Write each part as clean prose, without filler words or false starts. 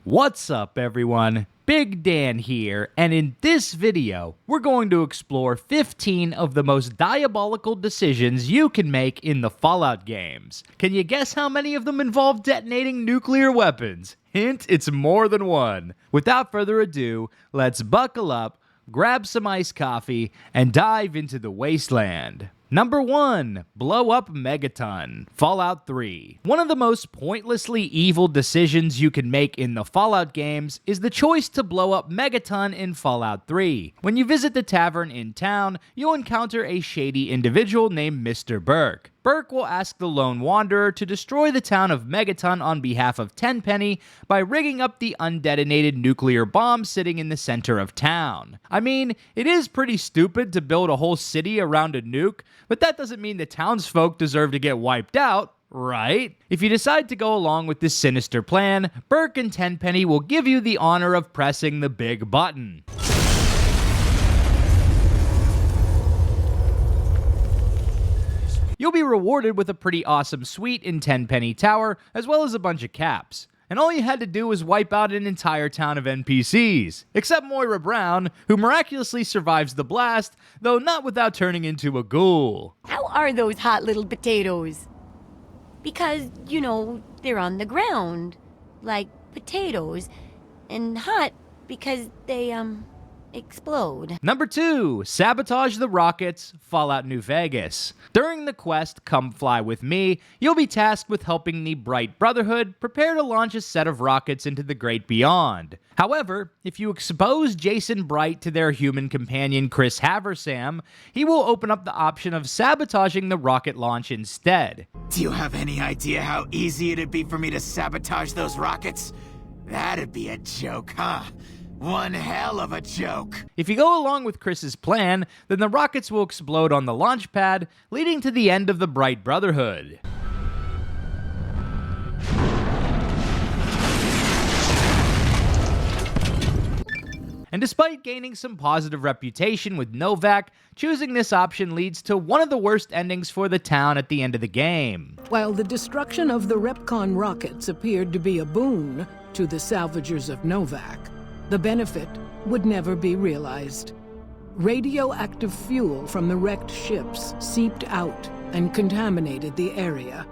What's up, everyone? Big Dan here, and in this video, we're going to explore 15 of the most diabolical decisions you can make in the Fallout games. Can you guess how many of them involve detonating nuclear weapons? Hint, it's more than one. Without further ado, let's buckle up, grab some iced coffee, and dive into the wasteland. Number 1. Blow up Megaton, Fallout 3. One of the most pointlessly evil decisions you can make in the Fallout games is the choice to blow up Megaton in Fallout 3. When you visit the tavern in town, you'll encounter a shady individual named Mr. Burke. Burke will ask the Lone Wanderer to destroy the town of Megaton on behalf of Tenpenny by rigging up the undetonated nuclear bomb sitting in the center of town. I mean, it is pretty stupid to build a whole city around a nuke, but that doesn't mean the townsfolk deserve to get wiped out, right? If you decide to go along with this sinister plan, Burke and Tenpenny will give you the honor of pressing the big button. You'll be rewarded with a pretty awesome suite in Tenpenny Tower, as well as a bunch of caps. And all you had to do was wipe out an entire town of NPCs. Except Moira Brown, who miraculously survives the blast, though not without turning into a ghoul. How are those hot little potatoes? Because, you know, they're on the ground, like potatoes, and hot because they, explode. Number 2. Sabotage the rockets, Fallout New Vegas. During the quest, Come Fly With Me, you'll be tasked with helping the Bright Brotherhood prepare to launch a set of rockets into the Great Beyond. However, if you expose Jason Bright to their human companion Chris Haversam, he will open up the option of sabotaging the rocket launch instead. Do you have any idea how easy it'd be for me to sabotage those rockets? That'd be a joke, huh? One hell of a joke. If you go along with Chris's plan, then the rockets will explode on the launch pad, leading to the end of the Bright Brotherhood. And despite gaining some positive reputation with Novak, choosing this option leads to one of the worst endings for the town at the end of the game. While the destruction of the Repcon rockets appeared to be a boon to the salvagers of Novak, the benefit would never be realized. Radioactive fuel from the wrecked ships seeped out and contaminated the area.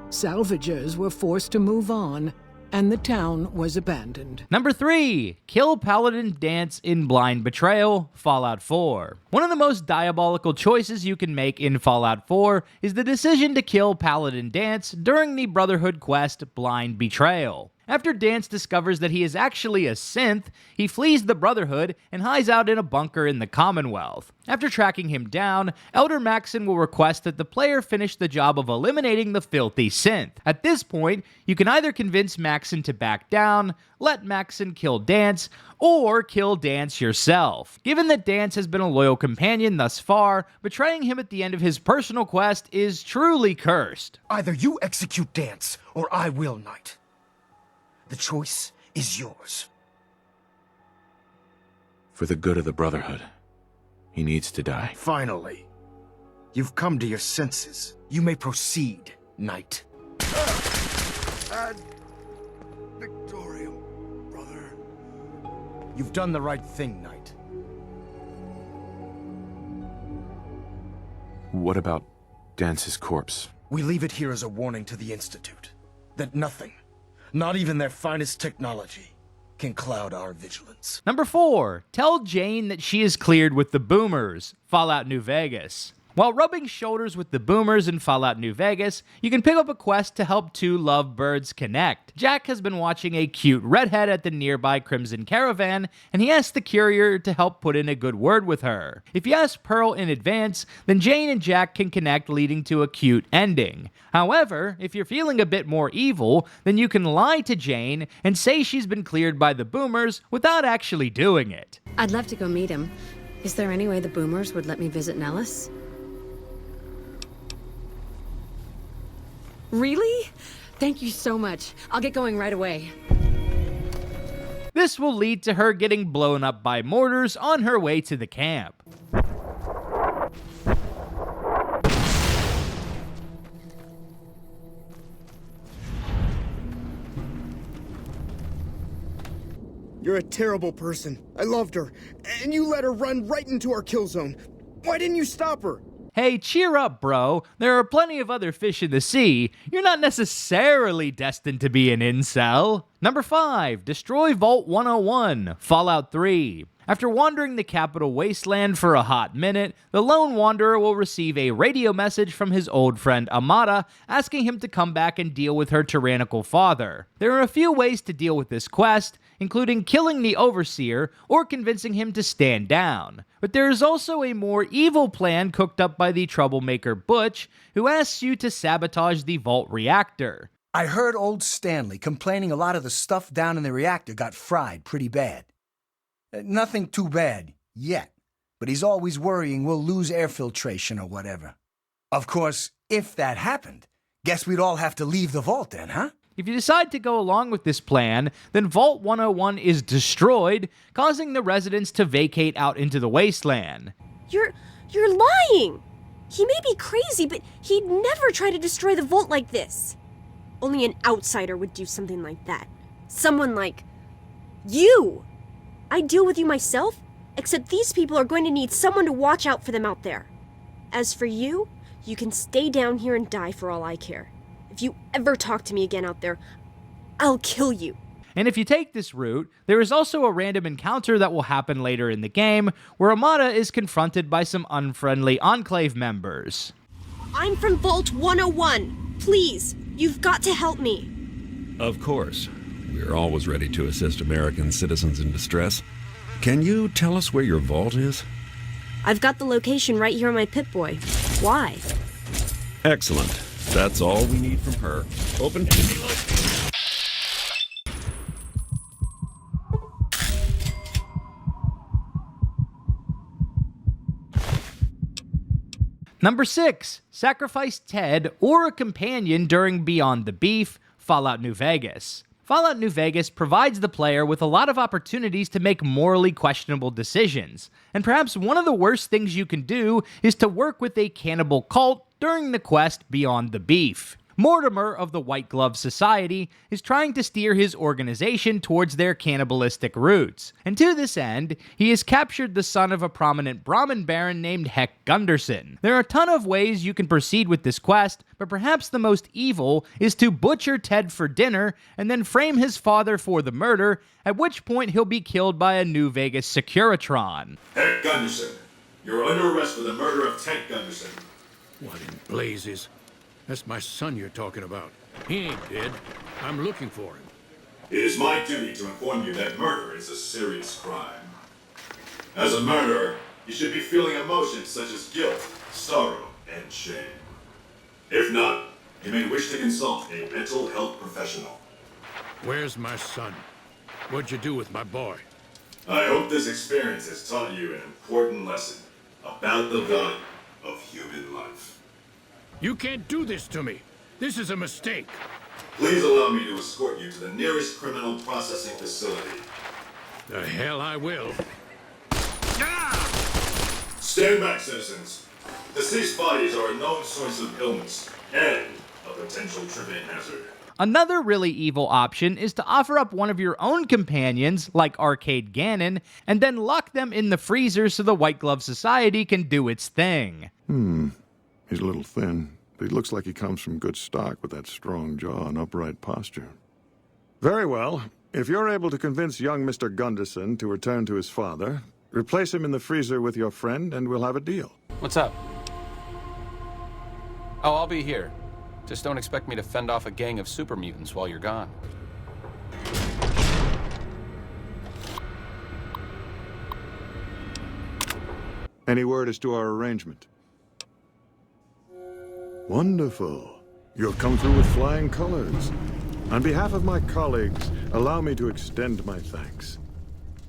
Salvagers were forced to move on, and the town was abandoned. Number 3. Kill Paladin Danse in Blind Betrayal, Fallout 4. One of the most diabolical choices you can make in Fallout 4 is the decision to kill Paladin Danse during the Brotherhood quest Blind Betrayal. After Danse discovers that he is actually a synth, he flees the Brotherhood and hides out in a bunker in the Commonwealth. After tracking him down, Elder Maxon will request that the player finish the job of eliminating the filthy synth. At this point, you can either convince Maxon to back down, let Maxon kill Danse, or kill Danse yourself. Given that Danse has been a loyal companion thus far, betraying him at the end of his personal quest is truly cursed. Either you execute Danse, or I will, Knight. The choice is yours. For the good of the Brotherhood, he needs to die. Finally, you've come to your senses. You may proceed, Knight. Ad Victoriam, brother. You've done the right thing, Knight. What about Dance's corpse? We leave it here as a warning to the Institute that nothing, not even their finest technology, can cloud our vigilance. Number 4. Tell Jane that she is cleared with the Boomers, Fallout New Vegas. While rubbing shoulders with the Boomers in Fallout New Vegas, you can pick up a quest to help two lovebirds connect. Jack has been watching a cute redhead at the nearby Crimson Caravan, and he asks the courier to help put in a good word with her. If you ask Pearl in advance, then Jane and Jack can connect, leading to a cute ending. However, if you're feeling a bit more evil, then you can lie to Jane and say she's been cleared by the Boomers without actually doing it. I'd love to go meet him. Is there any way the Boomers would let me visit Nellis? Really? Thank you so much. I'll get going right away. This will lead to her getting blown up by mortars on her way to the camp. You're a terrible person. I loved her, and you let her run right into our kill zone. Why didn't you stop her? Hey, cheer up, bro. There are plenty of other fish in the sea. You're not necessarily destined to be an incel. Number 5, destroy Vault 101, Fallout 3. After wandering the capital wasteland for a hot minute, the lone wanderer will receive a radio message from his old friend Amada, asking him to come back and deal with her tyrannical father. There are a few ways to deal with this quest, including killing the Overseer or convincing him to stand down. But there is also a more evil plan cooked up by the troublemaker Butch, who asks you to sabotage the Vault Reactor. I heard old Stanley complaining a lot of the stuff down in the reactor got fried pretty bad. Nothing too bad, yet, but he's always worrying we'll lose air filtration or whatever. Of course, if that happened, guess we'd all have to leave the vault then, huh? If you decide to go along with this plan, then Vault 101 is destroyed, causing the residents to vacate out into the wasteland. You're lying! He may be crazy, but he'd never try to destroy the vault like this. Only an outsider would do something like that. Someone like you! I deal with you myself, except these people are going to need someone to watch out for them out there. As for you, you can stay down here and die for all I care. If you ever talk to me again out there, I'll kill you. And if you take this route, there is also a random encounter that will happen later in the game, where Amada is confronted by some unfriendly Enclave members. I'm from Vault 101. Please, you've got to help me. Of course. We're always ready to assist American citizens in distress. Can you tell us where your vault is? I've got the location right here on my Pip-Boy. Why? Excellent. That's all we need from her. Open. Number 6, sacrifice Ted or a companion during Beyond the Beef, Fallout New Vegas. Fallout New Vegas provides the player with a lot of opportunities to make morally questionable decisions, and perhaps one of the worst things you can do is to work with a cannibal cult during the quest Beyond the Beef. Mortimer of the White Glove Society is trying to steer his organization towards their cannibalistic roots, and to this end, he has captured the son of a prominent Brahmin baron named Heck Gunderson. There are a ton of ways you can proceed with this quest, but perhaps the most evil is to butcher Ted for dinner and then frame his father for the murder, at which point he'll be killed by a New Vegas Securitron. Heck Gunderson, you're under arrest for the murder of Ted Gunderson. What in blazes? That's my son you're talking about. He ain't dead. I'm looking for him. It is my duty to inform you that murder is a serious crime. As a murderer, you should be feeling emotions such as guilt, sorrow, and shame. If not, you may wish to consult a mental health professional. Where's my son? What'd you do with my boy? I hope this experience has taught you an important lesson about the value of human life. You can't do this to me. This is a mistake. Please allow me to escort you to the nearest criminal processing facility. The hell I will. Stand back, citizens. Deceased bodies are a known source of illness and a potential tripping hazard. Another really evil option is to offer up one of your own companions, like Arcade Gannon, and then lock them in the freezer so the White Glove Society can do its thing. He's a little thin, but he looks like he comes from good stock with that strong jaw and upright posture. Very well. If you're able to convince young Mr. Gunderson to return to his father, replace him in the freezer with your friend and we'll have a deal. What's up? Oh, I'll be here. Just don't expect me to fend off a gang of super mutants while you're gone. Any word as to our arrangement? Wonderful. You've come through with flying colors. On behalf of my colleagues, allow me to extend my thanks.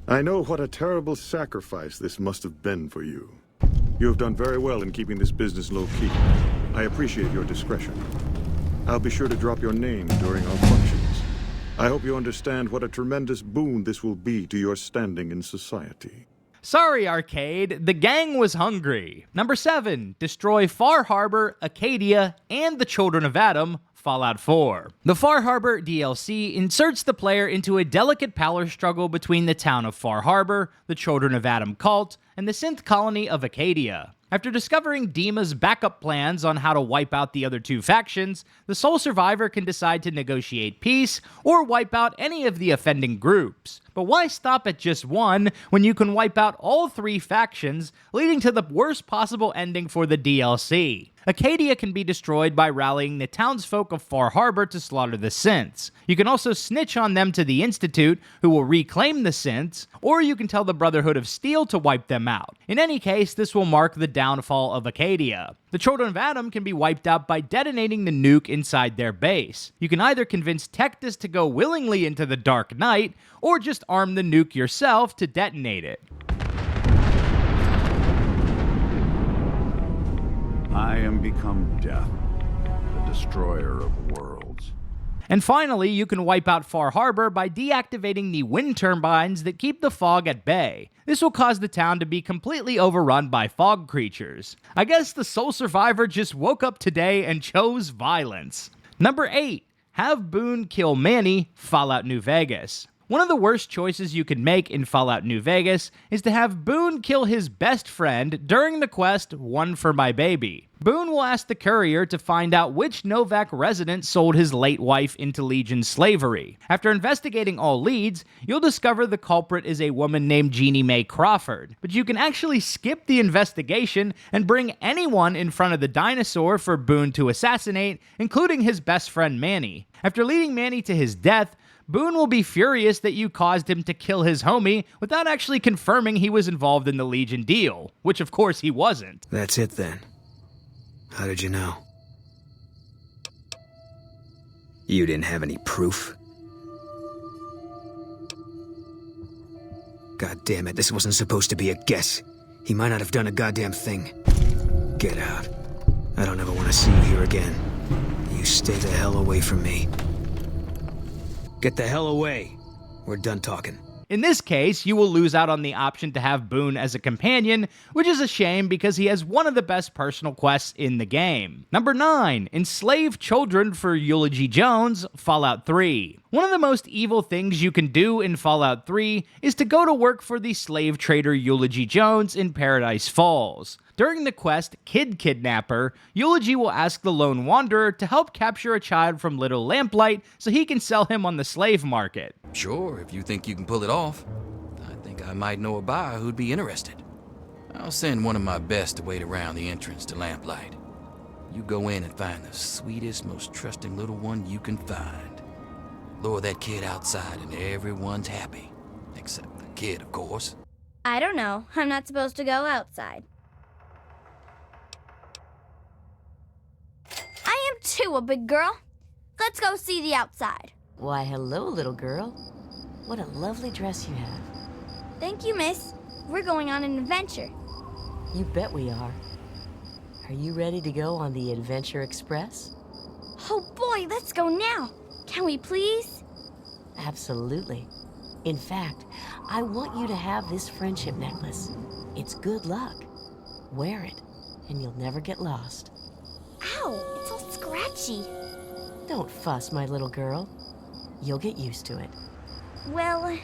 I know what a terrible sacrifice this must have been for you. You have done very well in keeping this business low-key. I appreciate your discretion. I'll be sure to drop your name during our functions. I hope you understand what a tremendous boon this will be to your standing in society. Sorry, Arcade, the gang was hungry. Number 7, destroy Far Harbor, Acadia, and the Children of Adam, Fallout 4. The Far Harbor DLC inserts the player into a delicate power struggle between the town of Far Harbor, the Children of Adam cult, and the synth colony of Acadia. After discovering Dima's backup plans on how to wipe out the other two factions, the sole survivor can decide to negotiate peace or wipe out any of the offending groups. But why stop at just one when you can wipe out all three factions, leading to the worst possible ending for the DLC? Acadia can be destroyed by rallying the townsfolk of Far Harbor to slaughter the synths. You can also snitch on them to the Institute, who will reclaim the synths, or you can tell the Brotherhood of Steel to wipe them out. In any case, this will mark the downfall of Acadia. The Children of Adam can be wiped out by detonating the nuke inside their base. You can either convince Tectus to go willingly into the Dark Knight, or just arm the nuke yourself to detonate it. I am become death, the destroyer of worlds. And finally, you can wipe out Far Harbor by deactivating the wind turbines that keep the fog at bay. This will cause the town to be completely overrun by fog creatures. I guess the sole survivor just woke up today and chose violence. Number 8. Have Boone kill Manny, Fallout New Vegas. One of the worst choices you can make in Fallout New Vegas is to have Boone kill his best friend during the quest One for My Baby. Boone will ask the courier to find out which Novak resident sold his late wife into Legion slavery. After investigating all leads, you'll discover the culprit is a woman named Jeannie Mae Crawford. But you can actually skip the investigation and bring anyone in front of the dinosaur for Boone to assassinate, including his best friend Manny. After leading Manny to his death, Boone will be furious that you caused him to kill his homie without actually confirming he was involved in the Legion deal, which of course he wasn't. That's it then. How did you know? You didn't have any proof? God damn it, this wasn't supposed to be a guess. He might not have done a goddamn thing. Get out. I don't ever want to see you here again. You stay the hell away from me. Get the hell away. We're done talking. In this case, you will lose out on the option to have Boone as a companion, which is a shame because he has one of the best personal quests in the game. Number 9. Enslave children for Eulogy Jones, Fallout 3. One of the most evil things you can do in Fallout 3 is to go to work for the slave trader Eulogy Jones in Paradise Falls. During the quest Kid Kidnapper, Eulogy will ask the Lone Wanderer to help capture a child from Little Lamplight so he can sell him on the slave market. Sure, if you think you can pull it off. I think I might know a buyer who'd be interested. I'll send one of my best to wait around the entrance to Lamplight. You go in and find the sweetest, most trusting little one you can find. Lure that kid outside and everyone's happy. Except the kid, of course. I don't know. I'm not supposed to go outside. I am too a big girl. Let's go see the outside. Why, hello, little girl. What a lovely dress you have. Thank you, miss. We're going on an adventure. You bet we are. Are you ready to go on the Adventure Express? Oh boy, let's go now. Can we please? Absolutely. In fact, I want you to have this friendship necklace. It's good luck. Wear it, and you'll never get lost. Ow, it's all scratchy. Don't fuss, my little girl. You'll get used to it. Well,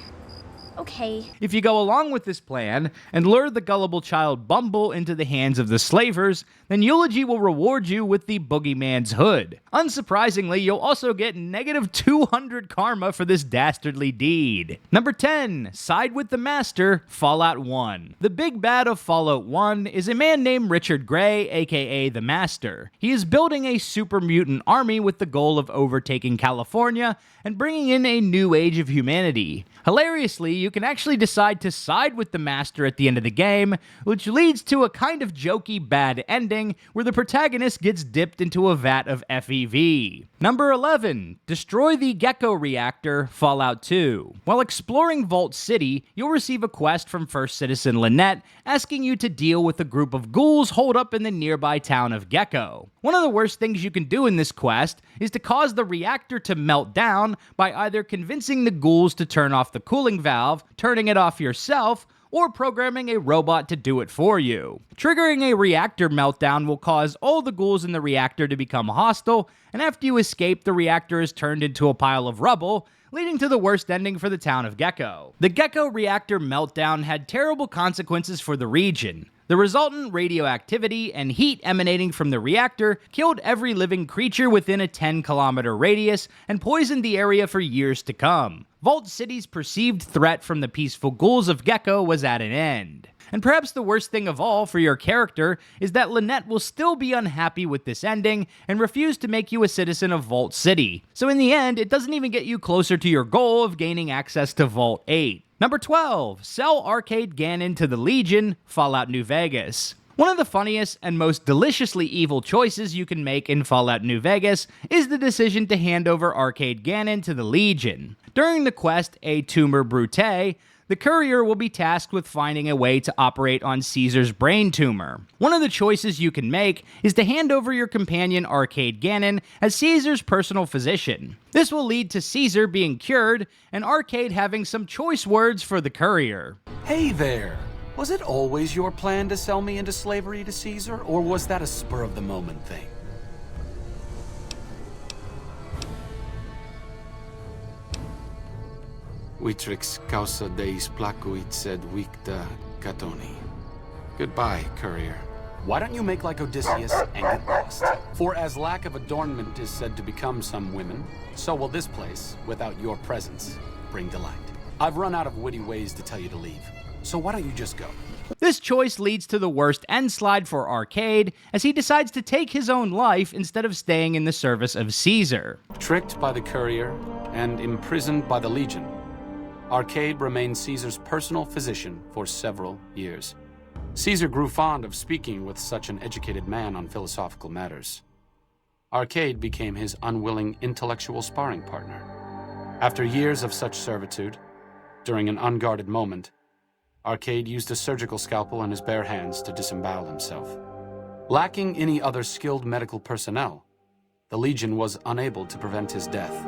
okay. If you go along with this plan and lure the gullible child Bumble into the hands of the slavers, then Eulogy will reward you with the Boogeyman's Hood. Unsurprisingly, you'll also get negative 200 karma for this dastardly deed. Number 10. Side with the Master, Fallout 1. The big bad of Fallout 1 is a man named Richard Gray, aka the Master. He is building a super mutant army with the goal of overtaking California and bringing in a new age of humanity. Hilariously, you can actually decide to side with the Master at the end of the game, which leads to a kind of jokey bad ending where the protagonist gets dipped into a vat of FEV. Number 11. Destroy the Gecko Reactor, Fallout 2. While exploring Vault City, you'll receive a quest from First Citizen Lynette asking you to deal with a group of ghouls holed up in the nearby town of Gecko. One of the worst things you can do in this quest is to cause the reactor to melt down by either convincing the ghouls to turn off the cooling valve, turning it off yourself, or programming a robot to do it for you. Triggering a reactor meltdown will cause all the ghouls in the reactor to become hostile, and after you escape, the reactor is turned into a pile of rubble, leading to the worst ending for the town of Gecko. The Gecko reactor meltdown had terrible consequences for the region. The resultant radioactivity and heat emanating from the reactor killed every living creature within a 10-kilometer radius and poisoned the area for years to come. Vault City's perceived threat from the peaceful ghouls of Gecko was at an end. And perhaps the worst thing of all for your character is that Lynette will still be unhappy with this ending and refuse to make you a citizen of Vault City. So in the end, it doesn't even get you closer to your goal of gaining access to Vault 8. Number 12, sell Arcade Gannon to the Legion, Fallout New Vegas. One of the funniest and most deliciously evil choices you can make in Fallout New Vegas is the decision to hand over Arcade Gannon to the Legion. During the quest A Tumor Brute, the courier will be tasked with finding a way to operate on Caesar's brain tumor. One of the choices you can make is to hand over your companion Arcade Gannon as Caesar's personal physician. This will lead to Caesar being cured and Arcade having some choice words for the courier. Hey there! Was it always your plan to sell me into slavery to Caesar, or was that a spur-of-the-moment thing? Vitrix causa deis placuit sed victa catoni. Goodbye, courier. Why don't you make like Odysseus and get lost? For as lack of adornment is said to become some women, so will this place, without your presence, bring delight. I've run out of witty ways to tell you to leave, so why don't you just go? This choice leads to the worst end slide for Arcade, as he decides to take his own life instead of staying in the service of Caesar. Tricked by the courier and imprisoned by the Legion, Arcade remained Caesar's personal physician for several years. Caesar grew fond of speaking with such an educated man on philosophical matters. Arcade became his unwilling intellectual sparring partner. After years of such servitude, during an unguarded moment, Arcade used a surgical scalpel in his bare hands to disembowel himself. Lacking any other skilled medical personnel, the Legion was unable to prevent his death.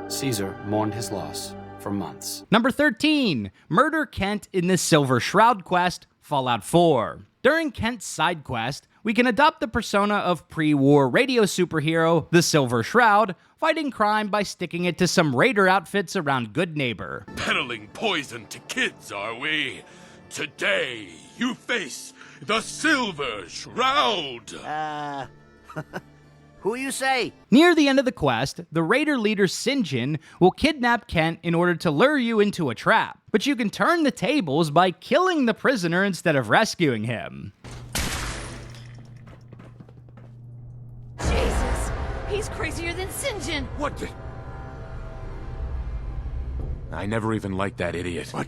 Caesar mourned his loss for months. Number 13, murder Kent in the Silver Shroud quest, Fallout 4. During Kent's side quest, we can adopt the persona of pre-war radio superhero, the Silver Shroud, fighting crime by sticking it to some raider outfits around Goodneighbor. Peddling poison to kids, are we? Today, you face the Silver Shroud! Who you say? Near the end of the quest, the raider leader Sinjin will kidnap Kent in order to lure you into a trap. But you can turn the tables by killing the prisoner instead of rescuing him. Jesus! He's crazier than Sinjin! What the... I never even liked that idiot. What?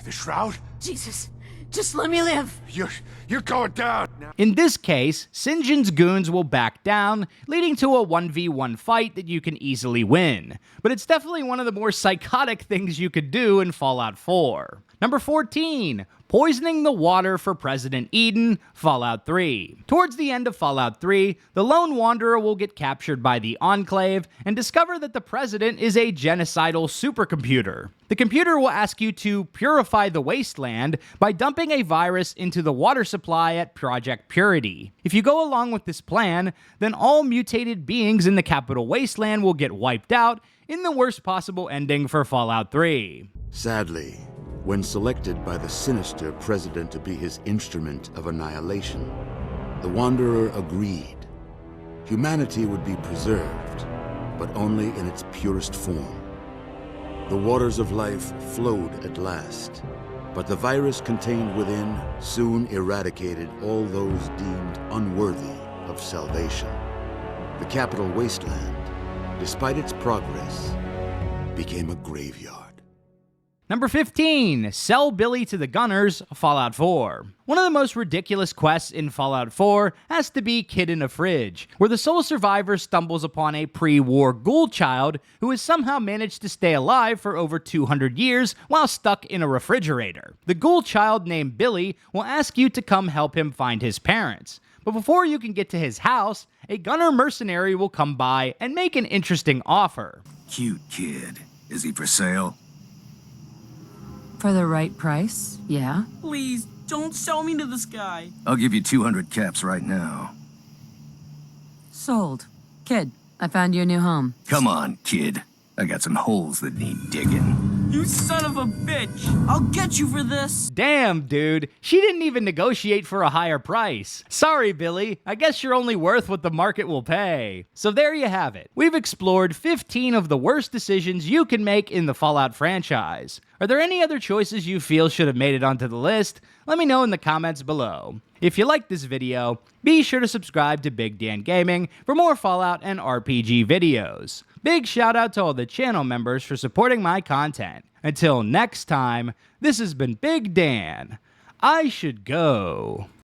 The Shroud? Jesus! Just let me live! You're going down! In this case, Sinjin's goons will back down, leading to a 1v1 fight that you can easily win. But it's definitely one of the more psychotic things you could do in Fallout 4. Number 14, poisoning the water for President Eden, Fallout 3. Towards the end of Fallout 3, the lone wanderer will get captured by the Enclave and discover that the president is a genocidal supercomputer. The computer will ask you to purify the wasteland by dumping a virus into the water supply at Project Purity. If you go along with this plan, then all mutated beings in the capital wasteland will get wiped out in the worst possible ending for Fallout 3. Sadly, when selected by the sinister president to be his instrument of annihilation, the Wanderer agreed. Humanity would be preserved, but only in its purest form. The waters of life flowed at last, but the virus contained within soon eradicated all those deemed unworthy of salvation. The capital wasteland, despite its progress, became a graveyard. Number 15, sell Billy to the Gunners, Fallout 4. One of the most ridiculous quests in Fallout 4 has to be Kid in a Fridge, where the sole survivor stumbles upon a pre-war ghoul child who has somehow managed to stay alive for over 200 years while stuck in a refrigerator. The ghoul child named Billy will ask you to come help him find his parents. But before you can get to his house, a gunner mercenary will come by and make an interesting offer. Cute kid. Is he for sale? For the right price, yeah? Please, don't sell me to this guy. I'll give you 200 caps right now. Sold. Kid, I found you a new home. Come on, kid. I got some holes that need digging. You son of a bitch! I'll get you for this! Damn, dude. She didn't even negotiate for a higher price. Sorry, Billy. I guess you're only worth what the market will pay. So there you have it. We've explored 15 of the worst decisions you can make in the Fallout franchise. Are there any other choices you feel should have made it onto the list? Let me know in the comments below. If you liked this video, be sure to subscribe to Big Dan Gaming for more Fallout and RPG videos. Big shout out to all the channel members for supporting my content. Until next time, this has been Big Dan. I should go.